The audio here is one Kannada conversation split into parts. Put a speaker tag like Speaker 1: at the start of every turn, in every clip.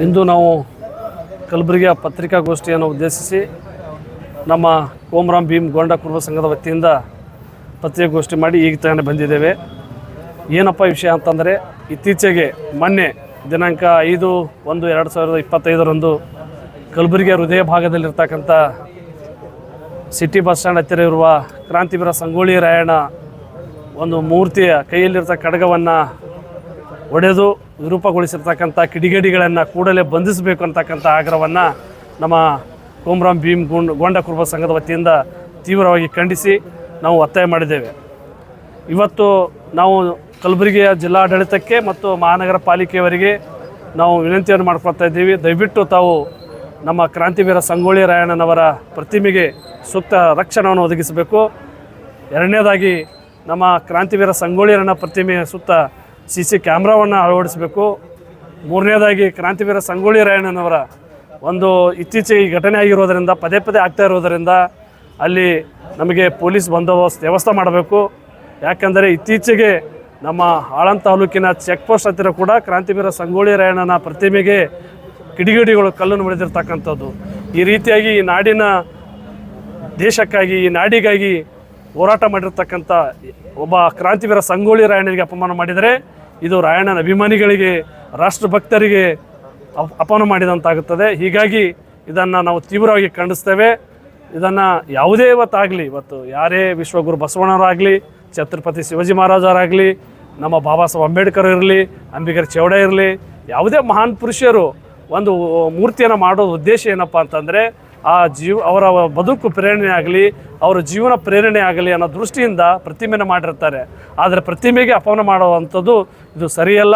Speaker 1: ಇಂದು ನಾವು ಕಲಬುರಗಿಯ ಪತ್ರಿಕಾಗೋಷ್ಠಿಯನ್ನು ಉದ್ದೇಶಿಸಿ ನಮ್ಮ ಕೋಮರಾಮ್ ಭೀಮ್ ಗೋಂಡ ಕುರುಬ ಸಂಘದ ವತಿಯಿಂದ ಪತ್ರಿಕಾಗೋಷ್ಠಿ ಮಾಡಿ ಈಗ ತಾನೇ ಬಂದಿದ್ದೇವೆ. ಏನಪ್ಪ ವಿಷಯ ಅಂತಂದರೆ, ಇತ್ತೀಚೆಗೆ ಮೊನ್ನೆ ದಿನಾಂಕ 5/1/2025 ಕಲಬುರಗಿಯ ಹೃದಯ ಭಾಗದಲ್ಲಿರ್ತಕ್ಕಂಥ ಸಿಟಿ ಬಸ್ ಸ್ಟ್ಯಾಂಡ್ ಹತ್ತಿರ ಇರುವ ಕ್ರಾಂತಿವೀರ ಸಂಗೊಳ್ಳಿ ರಾಯಣ್ಣ ಒಂದು ಮೂರ್ತಿಯ ಕೈಯಲ್ಲಿರ್ತ ಖಡ್ಗವನ್ನು ಒಡೆದು ವಿರೂಪಗೊಳಿಸಿರ್ತಕ್ಕಂಥ ಕಿಡಿಗೇಡಿಗಳನ್ನು ಕೂಡಲೇ ಬಂಧಿಸಬೇಕು ಅಂತಕ್ಕಂಥ ಆಗ್ರಹವನ್ನು ನಮ್ಮ ಕೋಮರಾಮ್ ಭೀಮ್ ಗೋಂಡ ಕುರುಬ ಸಂಘದ ವತಿಯಿಂದ ತೀವ್ರವಾಗಿ ಖಂಡಿಸಿ ನಾವು ಒತ್ತಾಯ ಮಾಡಿದ್ದೇವೆ. ಇವತ್ತು ನಾವು ಕಲಬುರಗಿಯ ಜಿಲ್ಲಾಡಳಿತಕ್ಕೆ ಮತ್ತು ಮಹಾನಗರ ಪಾಲಿಕೆಯವರಿಗೆ ನಾವು ವಿನಂತಿಯನ್ನು ಮಾಡ್ಕೊಳ್ತಾ ಇದ್ದೀವಿ. ದಯವಿಟ್ಟು ತಾವು ನಮ್ಮ ಕ್ರಾಂತಿವೀರ ಸಂಗೊಳ್ಳಿ ರಾಯಣ್ಣನವರ ಪ್ರತಿಮೆಗೆ ಸೂಕ್ತ ರಕ್ಷಣೆಯನ್ನು ಒದಗಿಸಬೇಕು. ಎರಡನೇದಾಗಿ ನಮ್ಮ ಕ್ರಾಂತಿವೀರ ಸಂಗೊಳ್ಳಿ ರಾಯಣ್ಣ ಪ್ರತಿಮೆಯ ಸುತ್ತ CC ಕ್ಯಾಮ್ರಾವನ್ನು ಅಳವಡಿಸಬೇಕು. ಮೂರನೇದಾಗಿ ಕ್ರಾಂತಿವೀರ ಸಂಗೊಳ್ಳಿ ರಾಯಣ್ಣನವರ ಒಂದು ಇತ್ತೀಚೆಗೆ ಈ ಘಟನೆ ಆಗಿರೋದರಿಂದ ಪದೇ ಆಗ್ತಾ ಇರೋದರಿಂದ ಅಲ್ಲಿ ನಮಗೆ ಪೊಲೀಸ್ ಬಂದೋಬಸ್ತ್ ವ್ಯವಸ್ಥೆ ಮಾಡಬೇಕು. ಯಾಕೆಂದರೆ ಇತ್ತೀಚೆಗೆ ನಮ್ಮ ಆಳಂದ ತಾಲೂಕಿನ ಚೆಕ್ ಪೋಸ್ಟ್ ಹತ್ತಿರ ಕೂಡ ಕ್ರಾಂತಿವೀರ ಸಂಗೊಳ್ಳಿ ರಾಯಣ್ಣನ ಪ್ರತಿಮೆಗೆ ಕಿಡಿಗೇಡಿಗಳು ಕಲ್ಲನ್ನು ಹೊಡೆದಿರ್ತಕ್ಕಂಥದ್ದು. ಈ ರೀತಿಯಾಗಿ ಈ ನಾಡಿನ ದೇಶಕ್ಕಾಗಿ, ಈ ನಾಡಿಗಾಗಿ ಹೋರಾಟ ಮಾಡಿರ್ತಕ್ಕಂಥ ಒಬ್ಬ ಕ್ರಾಂತಿವೀರ ಸಂಗೊಳ್ಳಿ ರಾಯಣ್ಣನಿಗೆ ಅಪಮಾನ ಮಾಡಿದರೆ ಇದು ರಾಯಣ್ಣನ ಅಭಿಮಾನಿಗಳಿಗೆ, ರಾಷ್ಟ್ರಭಕ್ತರಿಗೆ ಅಪಮಾನ ಮಾಡಿದಂತಾಗುತ್ತದೆ. ಹೀಗಾಗಿ ಇದನ್ನು ನಾವು ತೀವ್ರವಾಗಿ ಖಂಡಿಸ್ತೇವೆ. ಇದನ್ನು ಯಾವುದೇ ಇವತ್ತು ಯಾರೇ ವಿಶ್ವಗುರು ಬಸವಣ್ಣವರಾಗಲಿ, ಛತ್ರಪತಿ ಶಿವಾಜಿ ಮಹಾರಾಜರಾಗಲಿ, ನಮ್ಮ ಬಾಬಾ ಸಾಹೇಬ್ ಅಂಬೇಡ್ಕರ್ ಇರಲಿ, ಅಂಬಿಗರ ಚೌಡ ಇರಲಿ, ಯಾವುದೇ ಮಹಾನ್ ಪುರುಷರು ಒಂದು ಮೂರ್ತಿಯನ್ನು ಮಾಡೋದು ಉದ್ದೇಶ ಏನಪ್ಪ ಅಂತಂದರೆ ಅವರ ಬದುಕು ಪ್ರೇರಣೆ ಆಗಲಿ, ಅವರ ಜೀವನ ಪ್ರೇರಣೆ ಆಗಲಿ ಅನ್ನೋ ದೃಷ್ಟಿಯಿಂದ ಪ್ರತಿಮೆಯನ್ನು ಮಾಡಿರ್ತಾರೆ. ಆದರೆ ಪ್ರತಿಮೆಗೆ ಅಪಮಾನ ಮಾಡುವಂಥದ್ದು ಇದು ಸರಿಯಲ್ಲ.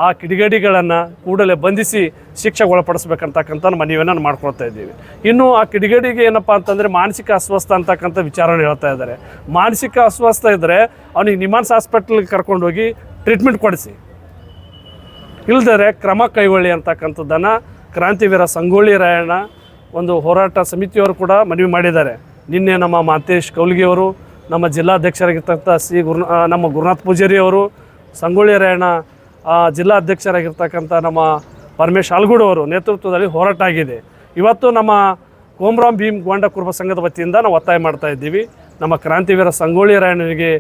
Speaker 1: ಆ ಕಿಡಿಗೇಡಿಗಳನ್ನು ಕೂಡಲೇ ಬಂಧಿಸಿ ಶಿಕ್ಷೆಗೆ ಒಳಪಡಿಸ್ಬೇಕಂತಕ್ಕಂಥ ಮನವಿಯನ್ನು ಮಾಡ್ಕೊಳ್ತಾ ಇದ್ದೀವಿ. ಇನ್ನು ಆ ಕಿಡಿಗೇಡಿಗೆ ಏನಪ್ಪ ಅಂತಂದರೆ ಮಾನಸಿಕ ಅಸ್ವಸ್ಥ ಅಂತಕ್ಕಂಥ ವಿಚಾರವನ್ನು ಹೇಳ್ತಾ ಇದ್ದಾರೆ. ಮಾನಸಿಕ ಅಸ್ವಸ್ಥ ಇದ್ದರೆ ಅವನಿಗೆ ನಿಮಾನ್ಸ್ ಹಾಸ್ಪಿಟ್ಲಿಗೆ ಕರ್ಕೊಂಡೋಗಿ ಟ್ರೀಟ್ಮೆಂಟ್ ಕೊಡಿಸಿ, ಇಲ್ಲದರೆ ಕ್ರಮ ಕೈಗೊಳ್ಳಿ ಅಂತಕ್ಕಂಥದ್ದನ್ನು ಕ್ರಾಂತಿವೀರ ಸಂಗೊಳ್ಳಿ ರಾಯಣ್ಣ ಒಂದು ಹೋರಾಟ ಸಮಿತಿಯವರು ಕೂಡ ಮನವಿ ಮಾಡಿದ್ದಾರೆ. ನಿನ್ನೆ ನಮ್ಮ ಮಾತೇಶ್ ಕೌಲ್ಗಿಯವರು, ನಮ್ಮ ಜಿಲ್ಲಾಧ್ಯಕ್ಷರಾಗಿರ್ತಕ್ಕಂಥ ನಮ್ಮ ಗುರುನಾಥ್ ಪೂಜಾರಿ ಅವರು, ಸಂಗೊಳ್ಳಿ ರಾಯಣ್ಣ ಜಿಲ್ಲಾಧ್ಯಕ್ಷರಾಗಿರ್ತಕ್ಕಂಥ ನಮ್ಮ ಪರಮೇಶ್ ಹಾಲ್ಗೂಡವರು ನೇತೃತ್ವದಲ್ಲಿ ಹೋರಾಟ ಆಗಿದೆ. ಇವತ್ತು ನಮ್ಮ ಕೋಮರಾಮ್ ಭೀಮ್ ಗೋಂಡ ಕುರುಬ ಸಂಘದ ವತಿಯಿಂದ ನಾವು ಒತ್ತಾಯ ಮಾಡ್ತಾ ಇದ್ದೀವಿ. ನಮ್ಮ ಕ್ರಾಂತಿವೀರ ಸಂಗೊಳ್ಳಿ ರಾಯಣ್ಣನಿಗೆ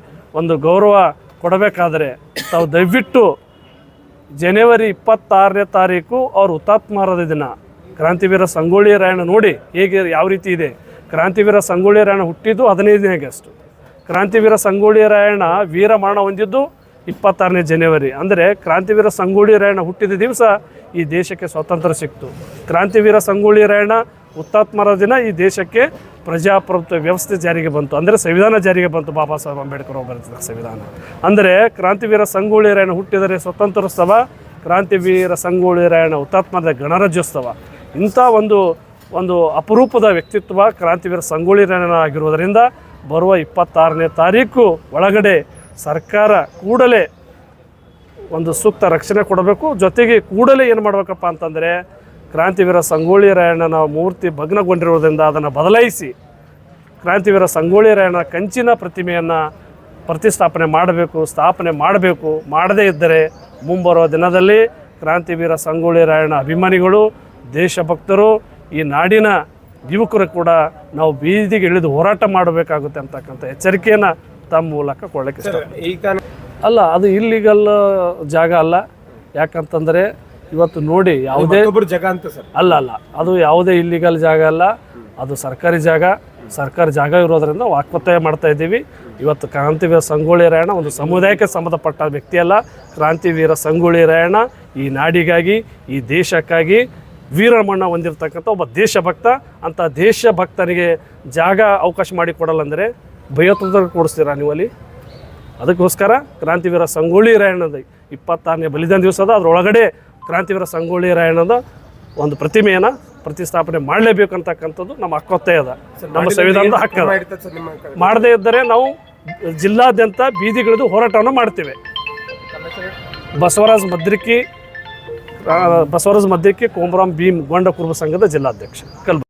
Speaker 1: ಒಂದು ಗೌರವ ಕೊಡಬೇಕಾದರೆ ತಾವು ದಯವಿಟ್ಟು ಜನವರಿ 26ನೇ ತಾರೀಕು ಅವ್ರ ಹುತಾತ್ಮರಾದ ದಿನ ಕ್ರಾಂತಿವೀರ ಸಂಗೊಳ್ಳಿ ರಾಯಣ್ಣ ನೋಡಿ ಯಾವ ರೀತಿ ಇದೆ. ಕ್ರಾಂತಿವೀರ ಸಂಗೊಳ್ಳಿ ರಾಯಣ್ಣ ಹುಟ್ಟಿದ್ದು 15ನೇ ಆಗಸ್ಟ್. ಕ್ರಾಂತಿವೀರ ಸಂಗೊಳ್ಳಿ ರಾಯಣ್ಣ ವೀರ ಮರಣ ಹೊಂದಿದ್ದು 26ನೇ ಜನವರಿ. ಅಂದರೆ ಕ್ರಾಂತಿವೀರ ಸಂಗೊಳ್ಳಿ ರಾಯಣ್ಣ ಹುಟ್ಟಿದ ದಿವಸ ಈ ದೇಶಕ್ಕೆ ಸ್ವಾತಂತ್ರ್ಯ ಸಿಕ್ತು. ಕ್ರಾಂತಿವೀರ ಸಂಗೊಳ್ಳಿ ರಾಯಣ್ಣ ಹುತಾತ್ಮರ ದಿನ ಈ ದೇಶಕ್ಕೆ ಪ್ರಜಾಪ್ರಭುತ್ವ ವ್ಯವಸ್ಥೆ ಜಾರಿಗೆ ಬಂತು, ಅಂದರೆ ಸಂವಿಧಾನ ಜಾರಿಗೆ ಬಂತು. ಬಾಬಾ ಸಾಹೇಬ್ ಅಂಬೇಡ್ಕರ್ ಅವರು ಬರೆದ ಸಂವಿಧಾನ. ಅಂದರೆ ಕ್ರಾಂತಿವೀರ ಸಂಗೊಳ್ಳಿ ರಾಯಣ್ಣ ಹುಟ್ಟಿದರೆ ಸ್ವತಂತ್ರೋತ್ಸವ, ಕ್ರಾಂತಿವೀರ ಸಂಗೊಳ್ಳಿ ರಾಯಣ್ಣ ಹುತಾತ್ಮದ ಗಣರಾಜ್ಯೋತ್ಸವ. ಇಂಥ ಒಂದು ಅಪರೂಪದ ವ್ಯಕ್ತಿತ್ವ ಕ್ರಾಂತಿವೀರ ಸಂಗೊಳ್ಳಿ ರಾಯಣ್ಣ ಆಗಿರುವುದರಿಂದ ಬರುವ 26ನೇ ತಾರೀಕು ಒಳಗಡೆ ಸರ್ಕಾರ ಕೂಡಲೇ ಒಂದು ಸೂಕ್ತ ರಕ್ಷಣೆ ಕೊಡಬೇಕು. ಜೊತೆಗೆ ಕೂಡಲೇ ಏನು ಮಾಡಬೇಕಪ್ಪ ಅಂತಂದರೆ ಕ್ರಾಂತಿವೀರ ಸಂಗೊಳ್ಳಿ ರಾಯಣ್ಣನ ಮೂರ್ತಿ ಭಗ್ನಗೊಂಡಿರುವುದರಿಂದ ಅದನ್ನು ಬದಲಾಯಿಸಿ ಕ್ರಾಂತಿವೀರ ಸಂಗೊಳ್ಳಿ ರಾಯಣ್ಣ ಕಂಚಿನ ಪ್ರತಿಮೆಯನ್ನು ಪ್ರತಿಷ್ಠಾಪನೆ ಮಾಡಬೇಕು, ಸ್ಥಾಪನೆ ಮಾಡಬೇಕು. ಮಾಡದೇ ಇದ್ದರೆ ಮುಂಬರುವ ದಿನದಲ್ಲಿ ಕ್ರಾಂತಿವೀರ ಸಂಗೊಳ್ಳಿ ರಾಯಣ್ಣ ಅಭಿಮಾನಿಗಳು, ದೇಶಭಕ್ತರು, ಈ ನಾಡಿನ ಯುವಕರು ಕೂಡ ನಾವು ಬೀದಿಗೆ ಇಳಿದು ಹೋರಾಟ ಮಾಡಬೇಕಾಗುತ್ತೆ ಅಂತಕ್ಕಂಥ ಎಚ್ಚರಿಕೆಯನ್ನು ತಮ್ಮ ಮೂಲಕ ಕೊಡಲಿಕ್ಕೆ ಇಷ್ಟ. ಅಲ್ಲ, ಅದು ಇಲ್ಲಿಗಲ್ ಜಾಗ ಅಲ್ಲ. ಯಾಕಂತಂದರೆ ಇವತ್ತು ನೋಡಿ ಯಾವುದೇ
Speaker 2: ಜಾಗ ಅಂತ ಸರ್
Speaker 1: ಅಲ್ಲ, ಅದು ಯಾವುದೇ ಇಲ್ಲಿಗಲ್ ಜಾಗ ಅಲ್ಲ, ಅದು ಸರ್ಕಾರಿ ಜಾಗ ಇರೋದರಿಂದ ವಾಕ್ಪತ್ತಾಯ ಮಾಡ್ತಾ ಇದ್ದೀವಿ. ಇವತ್ತು ಕ್ರಾಂತಿವೀರ ಸಂಗೊಳ್ಳಿ ರಾಯಣ್ಣ ಒಂದು ಸಮುದಾಯಕ್ಕೆ ಸಂಬಂಧಪಟ್ಟ ವ್ಯಕ್ತಿ ಅಲ್ಲ. ಕ್ರಾಂತಿವೀರ ಸಂಗೊಳ್ಳಿ ರಾಯಣ್ಣ ಈ ನಾಡಿಗಾಗಿ, ಈ ದೇಶಕ್ಕಾಗಿ ವೀರಮರಣ ಹೊಂದಿರತಕ್ಕಂಥ ಒಬ್ಬ ದೇಶಭಕ್ತ. ಅಂಥ ದೇಶಭಕ್ತನಿಗೆ ಜಾಗ ಅವಕಾಶ ಮಾಡಿಕೊಡಲ್ಲಂದರೆ ಭಯೋತ್ಪಾದಕರು ಕೊಡಿಸ್ತೀರಾ ನೀವು ಅಲ್ಲಿ? ಅದಕ್ಕೋಸ್ಕರ ಕ್ರಾಂತಿವೀರ ಸಂಗೊಳ್ಳಿ ರಾಯಣ್ಣದ 26ನೇ ಬಲಿದಾನ ದಿವಸದ ಅದರೊಳಗಡೆ ಕ್ರಾಂತಿವೀರ ಸಂಗೊಳ್ಳಿ ರಾಯಣ್ಣದ ಒಂದು ಪ್ರತಿಮೆಯನ್ನು ಪ್ರತಿಷ್ಠಾಪನೆ ಮಾಡಲೇಬೇಕಂತಕ್ಕಂಥದ್ದು ನಮ್ಮ ಹಕ್ಕೊತ್ತಾಯ ಅದ, ನಮ್ಮ ಸಂವಿಧಾನದ ಹಕ್ಕದ. ಮಾಡದೇ ಇದ್ದರೆ ನಾವು ಜಿಲ್ಲಾದ್ಯಂತ ಬೀದಿಗಿಳಿದು ಹೋರಾಟವನ್ನು ಮಾಡ್ತೇವೆ. ಬಸವರಾಜ್ ಮದ್ರಿಕಿ ಕೋಮರಾಮ್ ಭೀಮ್ ಗೋಂಡ ಕುರುಬ ಸಂಘದ ಜಿಲ್ಲಾಧ್ಯಕ್ಷ, ಕಲಬುರಗಿ.